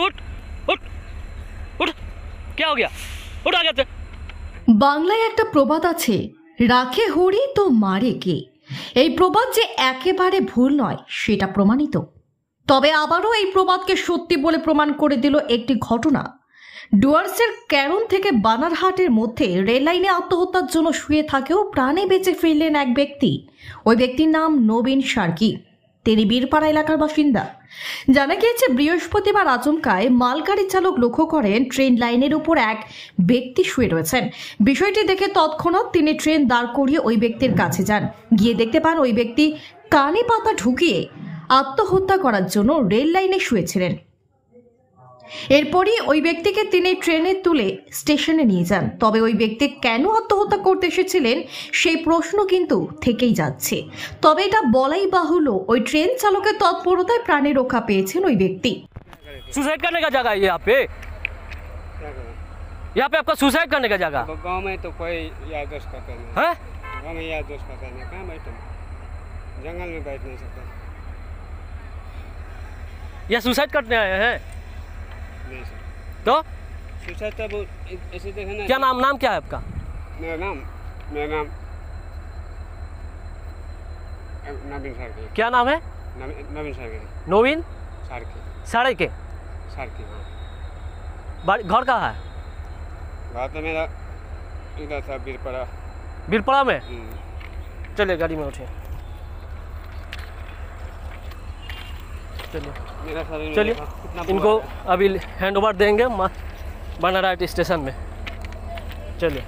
उठ उठ उठ, क्या हो गया? उठ आगे से। বাংলায় একটা প্রবাদ আছে, রাখে হরি তো মারে কে। এই প্রবাদ যে একেবারে ভুল নয় সেটা প্রমাণিত। তবে আবারও এই প্রবাদকে সত্যি বলে প্রমাণ করে দিল একটি ঘটনা। ডুয়ার্সের ক্যারন থেকে বানারহাটের মধ্যে রেল লাইনে আত্মহত্যার জন্য শুয়ে থাকেও প্রাণে বেঁচে ফিরলেন এক ব্যক্তি। ওই ব্যক্তির নাম নবীন সার্কি। তিনি বীরপাড়া এলাকার বাসিন্দা। জানা গিয়েছে বৃহস্পতিবার আচমকায় মালগাড়ি চালক লক্ষ্য করেন ট্রেন লাইনের উপর এক ব্যক্তি শুয়ে রয়েছেন। বিষয়টি দেখে তৎক্ষণাৎ তিনি ট্রেন দাঁড় করিয়ে ওই ব্যক্তির কাছে যান। গিয়ে দেখতে পান ওই ব্যক্তি কানে পাতা ঢুকিয়ে আত্মহত্যা করার জন্য রেল লাইনে শুয়েছিলেন। এরপরই ওই ব্যক্তিকে তিনি ট্রেনে তুলে স্টেশনে নিয়ে যান। তবে ওই ব্যক্তি কেন আত্মহত্যা করতে এসেছিলেন সেই প্রশ্ন কিন্তু থেকেই যাচ্ছে। তবে এটা বলাই বাহুল্য, ওই ট্রেন চালকের তৎপরতায় প্রাণে রক্ষা পেয়েছেন ওই ব্যক্তি। सुसाइड करने का जगह है यहाँ पे आपका सुसाइड करने का जगह? गांव में तो कोई यार दोस्त करता नहीं है। गांव में यार दोस्त करता नहीं, कहाँ बैठे? जंगल में बैठ नहीं सकते। ये सुसाइड करने आए हैं नहीं सर, तो सुसाइड तो ऐसे देखे ना। क्या नाम क्या है आपका? मेरा नाम नवीन सार्की। क्या नाम है? नवीन सार्की। नवीन सार्की। साढ़े के सार्की, हाँ। घर कहाँ है? घर तो मेरा इधर था, बीरपड़ा। बीरपड़ा में? चलिए गाड़ी में उठिए, चलिए इनको अभी हैंड ओवर देंगे बानारहाट स्टेशन में। चलिए।